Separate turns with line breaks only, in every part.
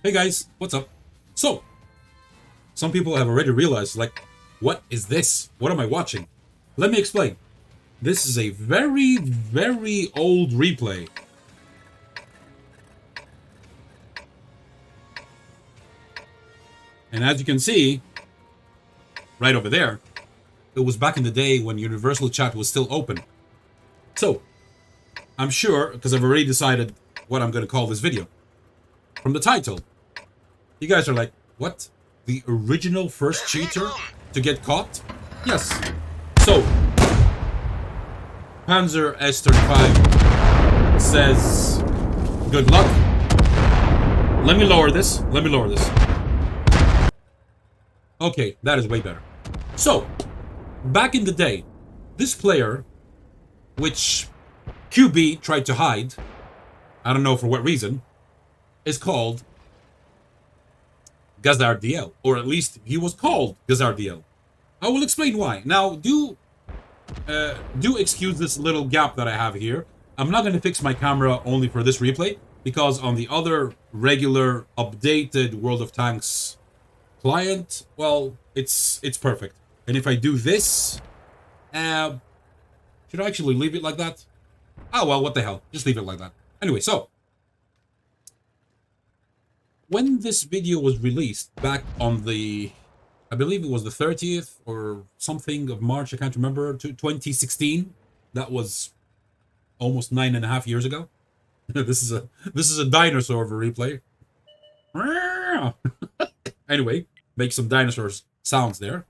Hey guys, what's up? So, some people have already realized, like, what is this? What am I watching? Let me explain. This is a very, very old replay. And as you can see, right over there, it was back in the day when Universal Chat was still open. So, I'm sure, because I've already decided what I'm going to call this video. From the title, you guys are like, what? The original first cheater to get caught? Yes. So, Panzer S35 says, good luck. Let me lower this. Okay, that is way better. So, back in the day, this player, which QB tried to hide, I don't know for what reason, is called Gazardiel, or at least he was called Gazardiel. I will explain why. Now, do excuse this little gap that I have here. I'm not going to fix my camera only for this replay, because on the other regular updated World of Tanks client, well, it's perfect. And if I do this, should I actually leave it like that? Oh well, what the hell, just leave it like that. Anyway, so when this video was released back on the, I believe it was the 30th or something of March, I can't remember, 2016. That was almost 9.5 years ago. This is a dinosaur of a replay. Anyway, make some dinosaurs sounds there.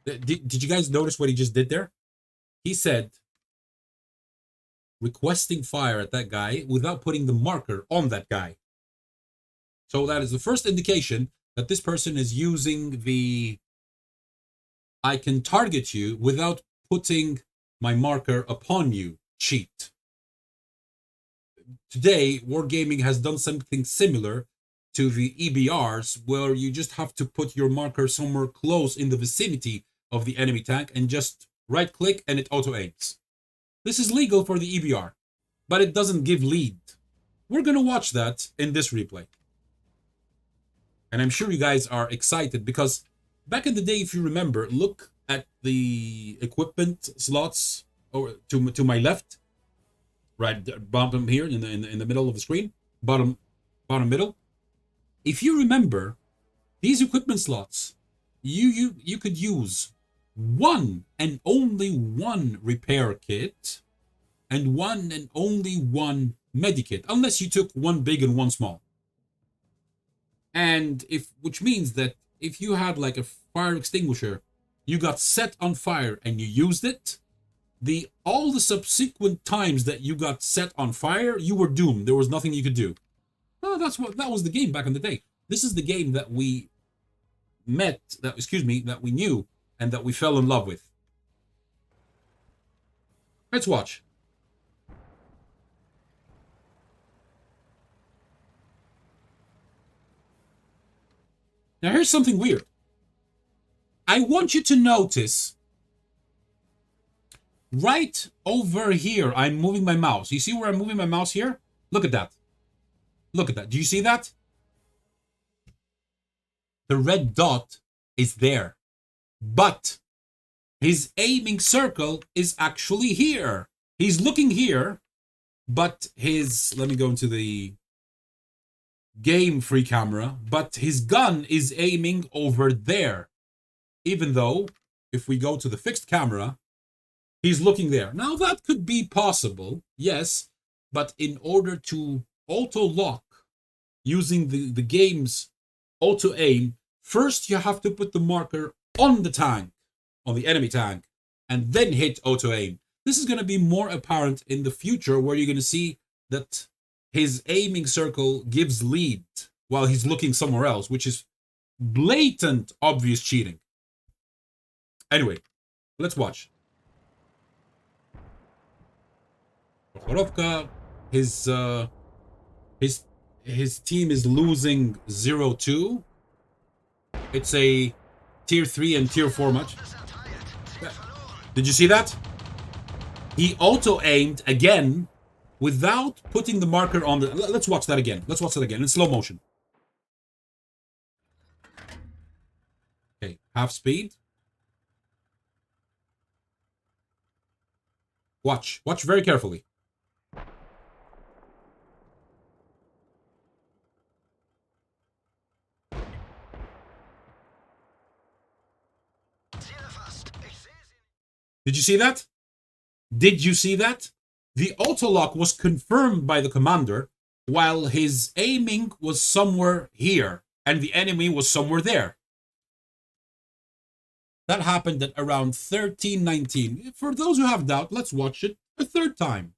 Did you guys notice what he just did there? He said, requesting fire at that guy without putting the marker on that guy. So that is the first indication that this person is using the I can target you without putting my marker upon you cheat. Today, Wargaming has done something similar to the EBRs, where you just have to put your marker somewhere close in the vicinity of the enemy tank and just right click and it auto aims. This is legal for the EBR, but it doesn't give lead. We're going to watch that in this replay. And I'm sure you guys are excited because back in the day, if you remember, look at the equipment slots or to my left, right bottom here in the middle of the screen, bottom middle. If you remember, these equipment slots, you could use one and only one repair kit and one and only one medikit, unless you took one big and one small. And which means that if you had like a fire extinguisher, you got set on fire and you used it, all the subsequent times that you got set on fire, you were doomed. There was nothing you could do. Oh, that was the game back in the day. This is the game that we that we knew and that we fell in love with. Let's watch. Now here's something weird. I want you to notice right over here, I'm moving my mouse. You see where I'm moving my mouse here? Look at that. Look at that. Do you see that? The red dot is there. But his aiming circle is actually here. He's looking here, but let me go into the game free camera, but his gun is aiming over there. Even though, if we go to the fixed camera, he's looking there. Now that could be possible, yes, but in order to auto-lock using the game's auto-aim, first you have to put the marker on the tank, on the enemy tank, and then hit auto-aim. This is going to be more apparent in the future, where you're going to see that his aiming circle gives lead while he's looking somewhere else, which is blatant, obvious cheating. Anyway, let's watch. Prokhorovka, his team is losing 0-2. It's a tier 3 and tier 4 match. Did you see that? He auto-aimed again without putting the marker on the... Let's watch that again. Let's watch that again in slow motion. Half speed. Watch. Watch very carefully. Did you see that? Did you see that? The auto-lock was confirmed by the commander, while his aiming was somewhere here, and the enemy was somewhere there. That happened at around 13:19. For those who have doubt, let's watch it a third time.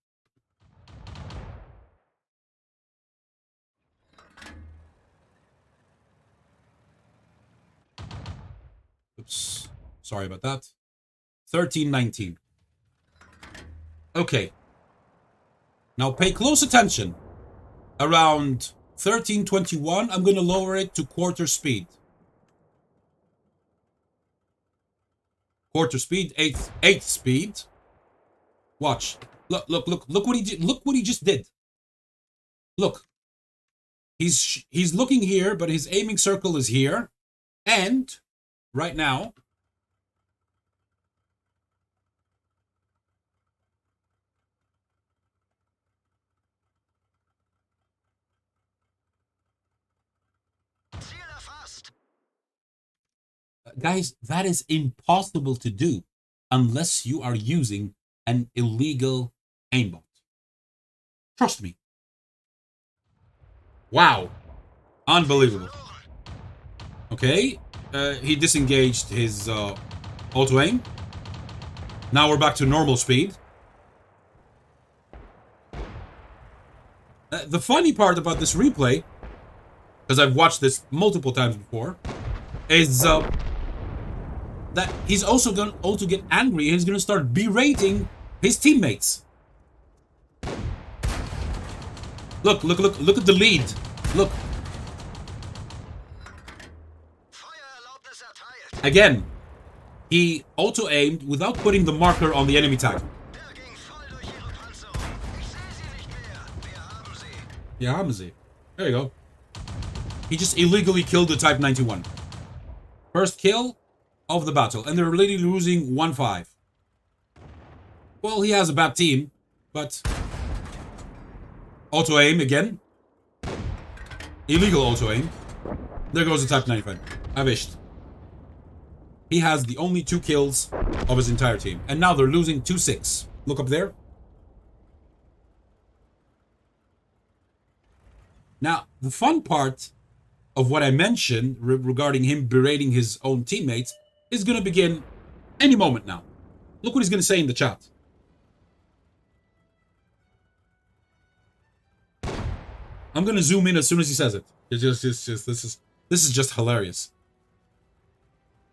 Oops, sorry about that. 13:19. Okay. Now pay close attention. Around 13:21, I'm going to lower it to quarter speed. Quarter speed, eighth speed. Watch. Look what he did. Look what he just did. Look. He's looking here, but his aiming circle is here. And right now, guys, that is impossible to do unless you are using an illegal aimbot. Trust me. Wow. Unbelievable. Okay. He disengaged his auto-aim. Now we're back to normal speed. The funny part about this replay, because I've watched this multiple times before, is that he's also going to get angry. He's going to start berating his teammates. Look at the lead. Look. Again, he auto-aimed without putting the marker on the enemy tag. Wir haben sie. There you go. He just illegally killed the Type 91. First kill of the battle, and they're really losing 1-5. Well, he has a bad team, but auto-aim again. Illegal auto-aim. There goes the Type 95. Erwischt. He has the only 2 kills of his entire team. And now they're losing 2-6. Look up there. Now, the fun part of what I mentioned regarding him berating his own teammates is going to begin any moment now. Look what he's going to say in the chat. I'm going to zoom in as soon as he says it. This is just hilarious.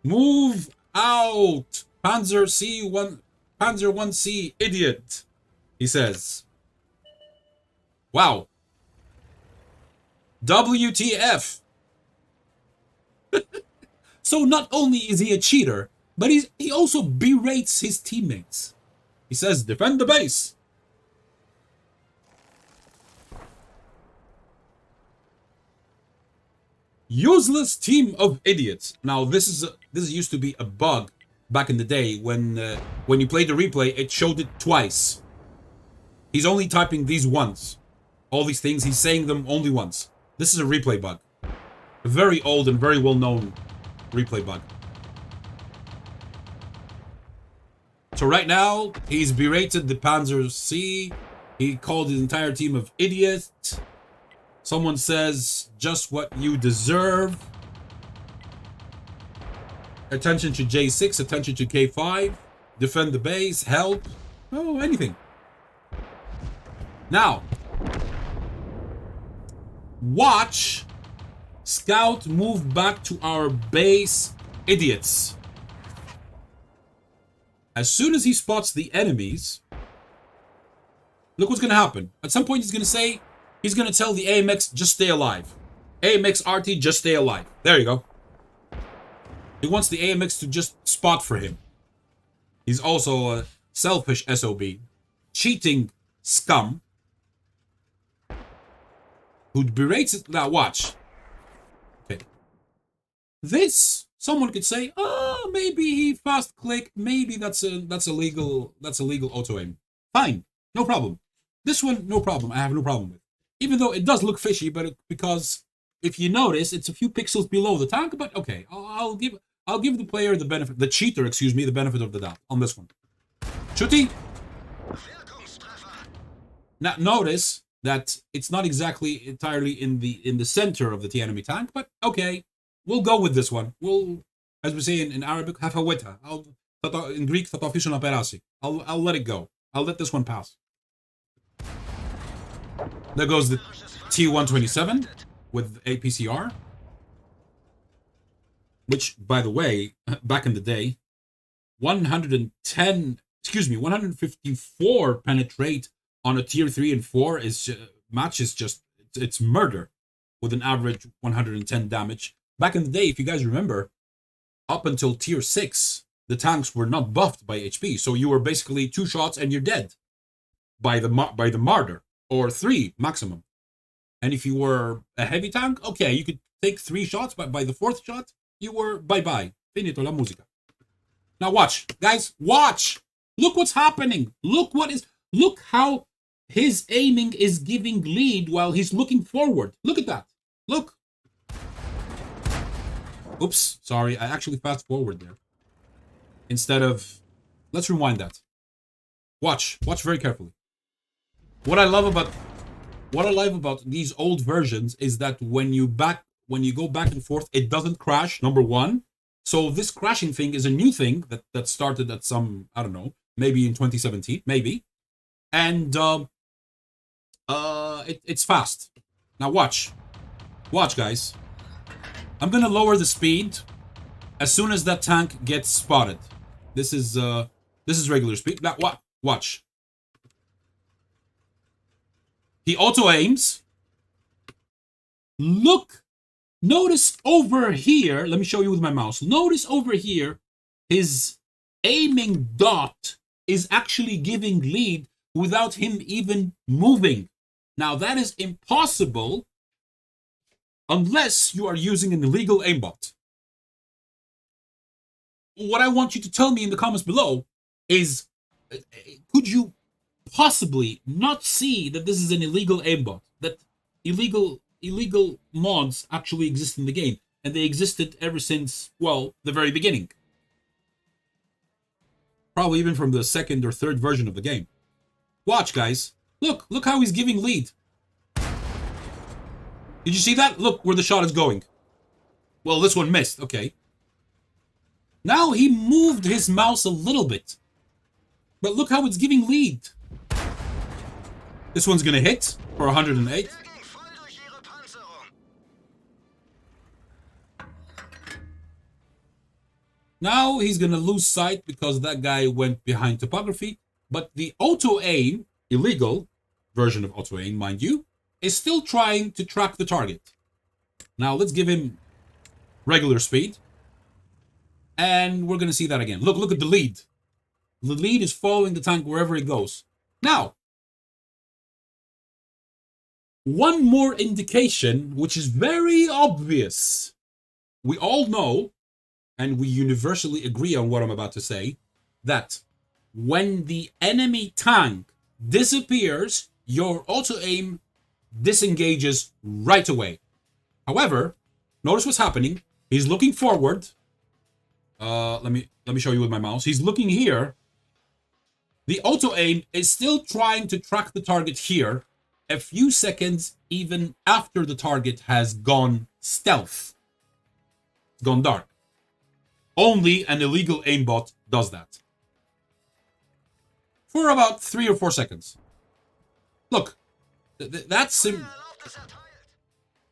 Move out, Panzer 1C, idiot, he says. Wow. WTF. So not only is he a cheater, but he also berates his teammates. He says, defend the base. Useless team of idiots. Now this used to be a bug back in the day when you played the replay, it showed it twice. He's only typing these once. All these things, he's saying them only once. This is a replay bug. A very old and very well-known replay bug. So right now, he's berated the Panzer C. He called his entire team of idiots. Someone says, just what you deserve. Attention to J6, attention to K5. Defend the base, help. Oh, anything. Now, watch Scout move back to our base, idiots. As soon as he spots the enemies, look what's going to happen. At some point, he's going to say, he's going to tell the AMX, just stay alive. AMX RT, just stay alive. There you go. He wants the AMX to just spot for him. He's also a selfish SOB. Cheating scum. Who berates it. Now watch. Okay. This, someone could say, well, maybe he fast click. Maybe that's a legal auto aim. Fine, no problem. This one, no problem. I have no problem with. Even though it does look fishy, but because if you notice, it's a few pixels below the tank. But okay, I'll give the player the benefit, the cheater, excuse me, the benefit of the doubt on this one. Shooty. Now notice that it's not exactly entirely in the center of the enemy tank, but okay, we'll go with this one. We'll, as we say in Arabic, hafaweta. In Greek, I'll let it go. I'll let this one pass. There goes the T127 with APCR, which, by the way, back in the day, 154 penetrate on a tier 3 and 4 matches just, it's murder with an average 110 damage. Back in the day, if you guys remember, up until tier 6, the tanks were not buffed by HP, so you were basically 2 shots and you're dead by the martyr, or 3 maximum. And if you were a heavy tank, okay, you could take 3 shots, but by the 4th shot, you were bye-bye. Finito la musica. Now watch, guys, watch! Look what's happening. Look how his aiming is giving lead while he's looking forward. Look at that. Look. Oops, sorry, I actually fast forward there. Instead of, let's rewind that. Watch very carefully. What I love about these old versions is that when you go back and forth, it doesn't crash, number one. So this crashing thing is a new thing that started at some, I don't know, maybe in 2017, maybe. And it's fast. Now watch, guys. I'm gonna lower the speed as soon as that tank gets spotted. This is regular speed. Now watch. He auto aims. Look, notice over here. Let me show you with my mouse. Notice over here, his aiming dot is actually giving lead without him even moving. Now that is impossible unless you are using an illegal aimbot. What I want you to tell me in the comments below is, could you possibly not see that this is an illegal aimbot? That illegal mods actually exist in the game, and they existed ever since, well, the very beginning. Probably even from the 2nd or 3rd version of the game. Watch, guys. Look how he's giving lead. Did you see that? Look where the shot is going. Well, this one missed. Okay. Now he moved his mouse a little bit. But look how it's giving lead. This one's gonna hit for 108. Now he's gonna lose sight because that guy went behind topography. But the auto-aim, illegal version of auto-aim, mind you, is still trying to track the target. Now let's give him regular speed. And we're gonna see that again. Look at the lead. The lead is following the tank wherever it goes. Now, one more indication, which is very obvious. We all know, and we universally agree on what I'm about to say, that when the enemy tank disappears, your auto-aim disengages right away. However, notice what's happening. He's looking forward. Let me show you with my mouse. He's looking here. The auto-aim is still trying to track the target here a few seconds even after the target has gone stealth. Gone dark. Only an illegal aimbot does that. For about 3 or 4 seconds. Look. That's him.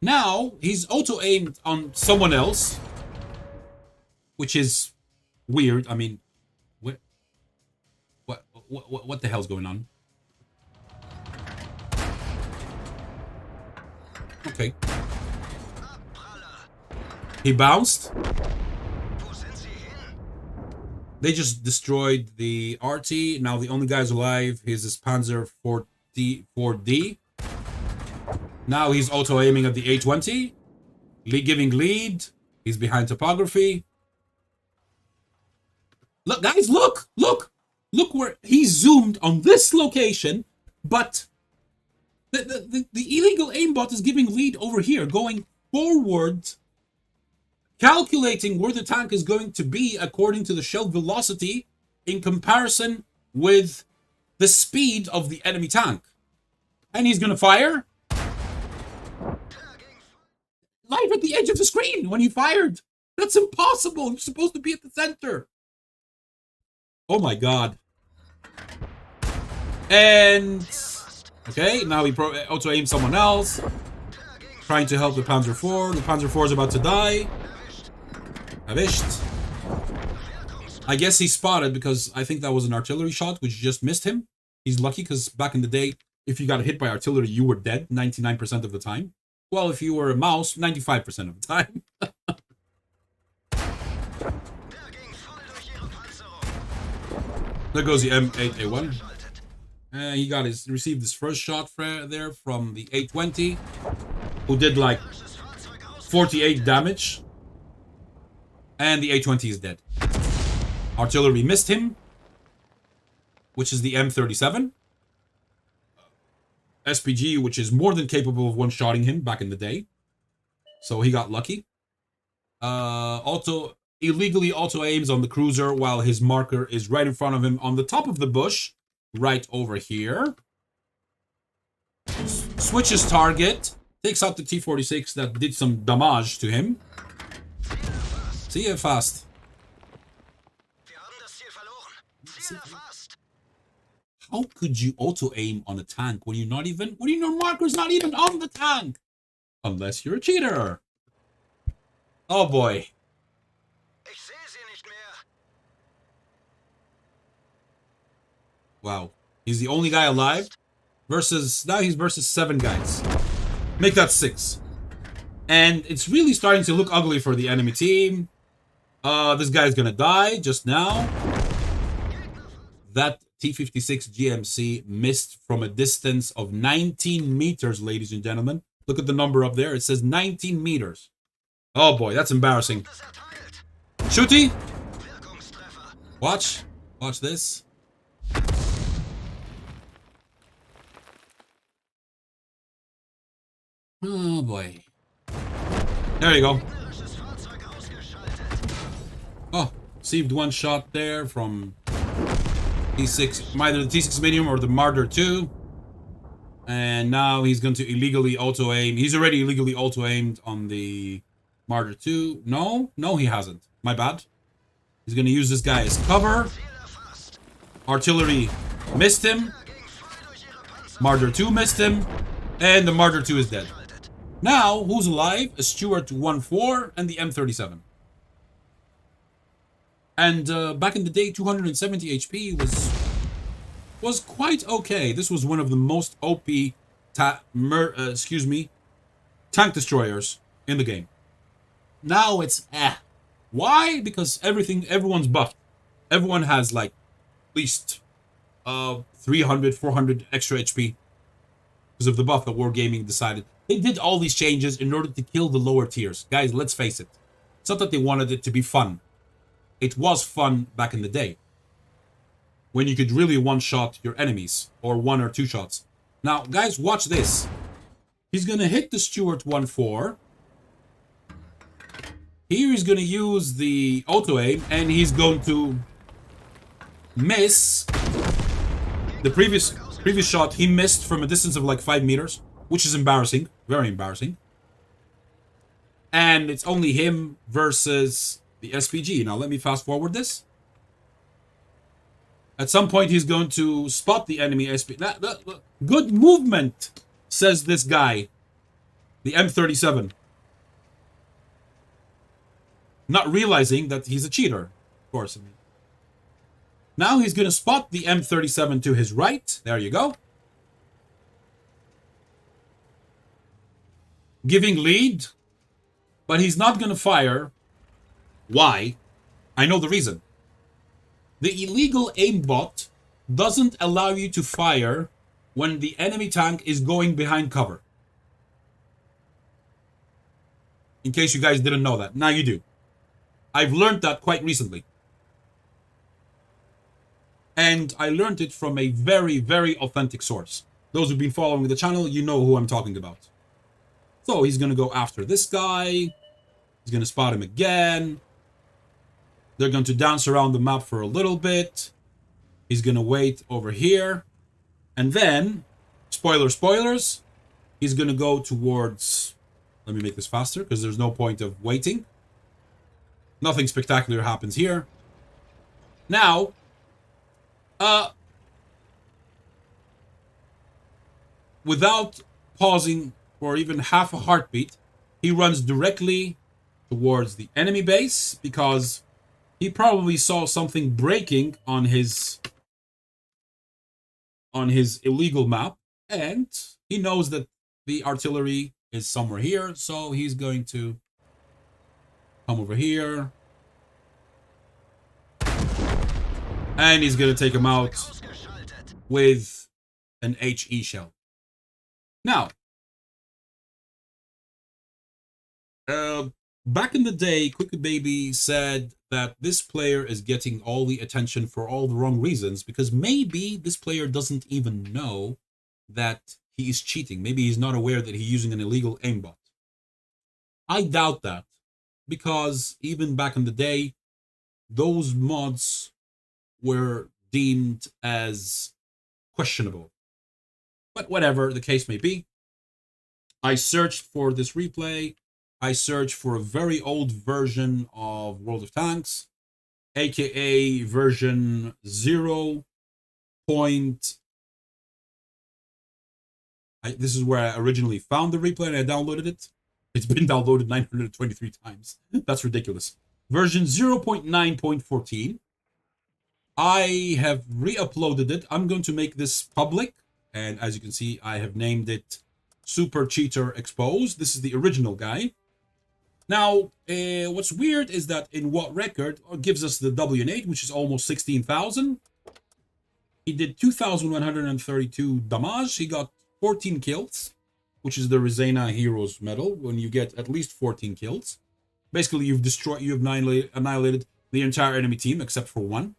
Now, he's auto-aimed on someone else. Which is weird. I mean, what the hell's going on? Okay. He bounced. They just destroyed the RT. Now the only guy's alive is his Panzer 4D. Now he's auto-aiming at the A20. Giving lead. He's behind topography. Look, guys, look! Look where he zoomed on this location, but the illegal aimbot is giving lead over here, going forward, calculating where the tank is going to be according to the shell velocity in comparison with the speed of the enemy tank. And he's going to fire live at the edge of the screen when he fired. That's impossible. You're supposed to be at the center. Oh my god. And okay, now he auto-aims someone else, trying to help the Panzer IV. The Panzer IV is about to die. Erwischt. I guess he spotted, because I think that was an artillery shot which just missed him. He's lucky, because back in the day, if you got hit by artillery, you were dead 99% of the time. Well, if you were a mouse, 95% of the time. There goes the M8A1. He received his first shot there from the A20, who did like 48 damage. And the A20 is dead. Artillery missed him, which is the M37. SPG, which is more than capable of one-shotting him back in the day. So he got lucky. Illegally auto-aims on the cruiser while his marker is right in front of him on the top of the bush, right over here. Switches target, takes out the T-46 that did some damage to him. See you fast. How could you auto-aim on a tank when your marker's not even on the tank? Unless you're a cheater. Oh boy. Wow. He's the only guy alive. Now he's versus 7 guys. Make that 6. And it's really starting to look ugly for the enemy team. This guy's gonna die just now. That T-56 GMC missed from a distance of 19 meters, ladies and gentlemen. Look at the number up there. It says 19 meters. Oh boy, that's embarrassing. Shooty! Watch. Watch this. Oh boy. There you go. Oh, received one shot there from T6, either the T6 medium or the Marder 2. And now he's going to illegally auto-aim. He's already illegally auto-aimed on the Marder 2. No, he hasn't. My bad. He's going to use this guy as cover. Artillery missed him. Marder 2 missed him. And the Marder 2 is dead. Now, who's alive? A Stuart 1-4 and the M37. And back in the day, 270 HP was quite okay. This was one of the most OP tank destroyers in the game. Now it's Why? Because everyone's buffed. Everyone has like at least 300, 400 extra HP because of the buff that Wargaming decided. They did all these changes in order to kill the lower tiers. Guys, let's face it. It's not that they wanted it to be fun. It was fun back in the day, when you could really one-shot your enemies, or 1 or 2 shots. Now, guys, watch this. He's going to hit the Stuart 1-4. Here he's going to use the auto-aim, and he's going to miss. The previous shot, he missed from a distance of like 5 meters, which is embarrassing. Very embarrassing. And it's only him versus the SPG. Now, let me fast forward this. At some point, he's going to spot the enemy SPG. Good movement, says this guy. The M37. Not realizing that he's a cheater, of course. Now he's going to spot the M37 to his right. There you go. Giving lead. But he's not going to fire. Why? I know the reason. The illegal aimbot doesn't allow you to fire when the enemy tank is going behind cover. In case you guys didn't know that. Now you do. I've learned that quite recently. And I learned it from a very, very authentic source. Those who've been following the channel, you know who I'm talking about. So he's going to go after this guy. He's going to spot him again. They're going to dance around the map for a little bit. He's going to wait over here. And then, spoilers, he's going to go towards... Let me make this faster, because there's no point of waiting. Nothing spectacular happens here. Now, without pausing for even half a heartbeat, he runs directly towards the enemy base, because he probably saw something breaking on his illegal map, and he knows that the artillery is somewhere here, so he's going to come over here, and he's going to take him out with an HE shell. Now, back in the day, Quick Baby said that this player is getting all the attention for all the wrong reasons, because maybe this player doesn't even know that he is cheating. Maybe he's not aware that he's using an illegal aimbot. I doubt that, because even back in the day, those mods were deemed as questionable. But whatever the case may be, I searched for this replay. I searched for a very old version of World of Tanks, aka version 0. This is where I originally found the replay and I downloaded it. It's been downloaded 923 times. That's ridiculous. Version 0.9.14. I have re-uploaded it. I'm going to make this public. And as you can see, I have named it Super Cheater Exposed. This is the original guy. Now, what's weird is that in WoT Record gives us the WN8, which is almost 16,000. He did 2,132 damage. He got 14 kills, which is the Rezena Heroes medal, when you get at least 14 kills. Basically, you've annihilated the entire enemy team except for one.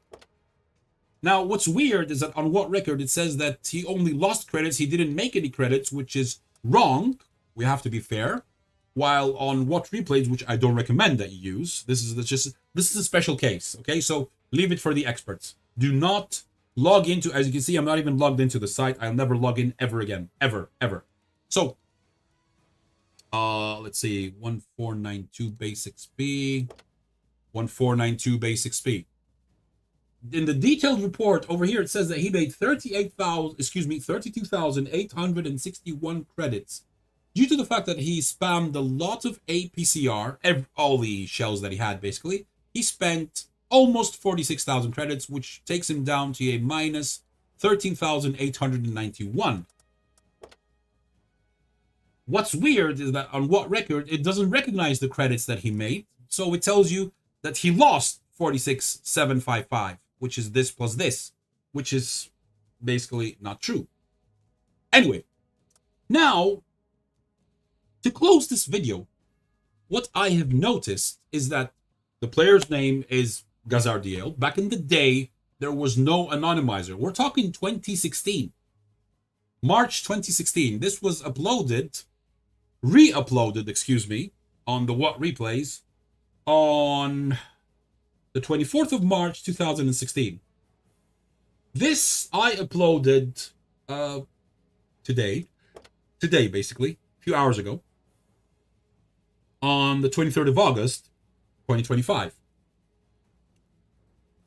Now, what's weird is that on WoT Record, it says that he only lost credits. He didn't make any credits, which is wrong. We have to be fair. While on WoT Replays, which I don't recommend that you use, this is a special case, okay? So leave it for the experts. Do not log into, as you can see, I'm not even logged into the site. I'll never log in ever again. Ever. So, let's see, 1492 basic XP, 1492 basic XP. In the detailed report over here, it says that he made 32,861 credits. Due to the fact that he spammed a lot of APCR, all the shells that he had, basically, he spent almost 46,000 credits, which takes him down to a minus 13,891. What's weird is that on WoT Record, it doesn't recognize the credits that he made, so it tells you that he lost 46,755, which is this plus this, which is basically not true. Anyway, now, to close this video, what I have noticed is that the player's name is Gazardiel. Back in the day, there was no anonymizer. We're talking 2016. March 2016. This was re-uploaded, on the WoT Replays on the 24th of March 2016. This I uploaded today basically, a few hours ago, on the 23rd of August 2025.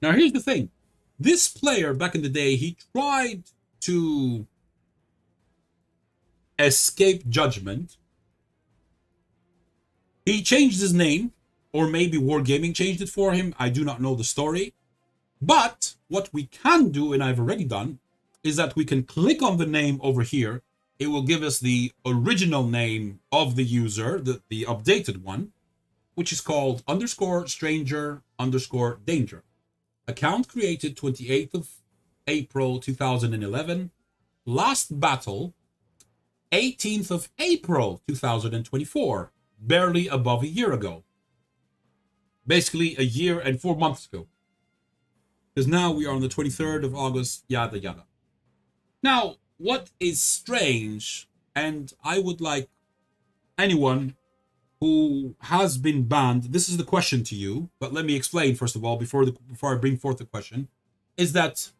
Now here's the thing. This player back in the day, he tried to escape judgment. He changed his name, or maybe Wargaming changed it for him. I do not know the story. But what we can do, and I've already done, is that we can click on the name over here. It will give us the original name of the user, the updated one, which is called _stranger_danger. Account created 28th of April 2011. Last battle 18th of April 2024. Barely above a year ago. Basically a year and 4 months ago. Because now we are on the 23rd of August, yada yada. Now, what is strange, and I would like anyone who has been banned, this is the question to you, but let me explain first of all, before I bring forth the question, is that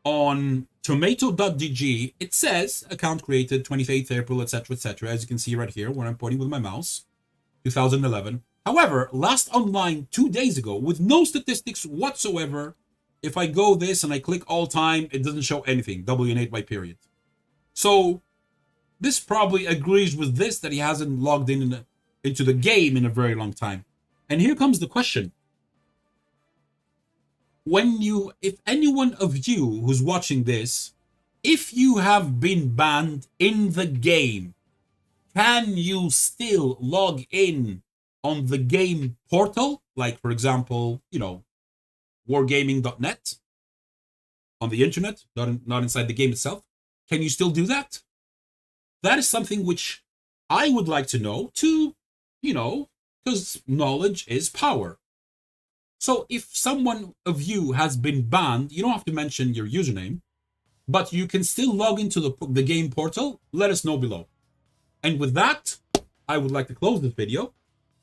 on tomato.dg, it says account created 28th April, etc., as you can see right here, when I'm pointing with my mouse, 2011. However, last online 2 days ago, with no statistics whatsoever, if I go this and I click all time, it doesn't show anything, W8 by period. So this probably agrees with this, that he hasn't logged into the game in a very long time. And here comes the question. If any one of you who's watching this, if you have been banned in the game, can you still log in on the game portal? Like, for example, wargaming.net on the internet, not inside the game itself. Can you still do that? That is something which I would like to know too, because knowledge is power. So if someone of you has been banned, you don't have to mention your username, but you can still log into the game portal. Let us know below. And with that, I would like to close this video.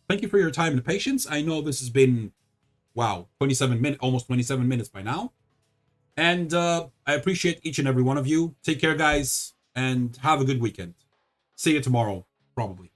Thank you for your time and patience. I know this has been, wow, 27 minutes, almost 27 minutes by now. And I appreciate each and every one of you. Take care, guys, and have a good weekend. See you tomorrow, probably.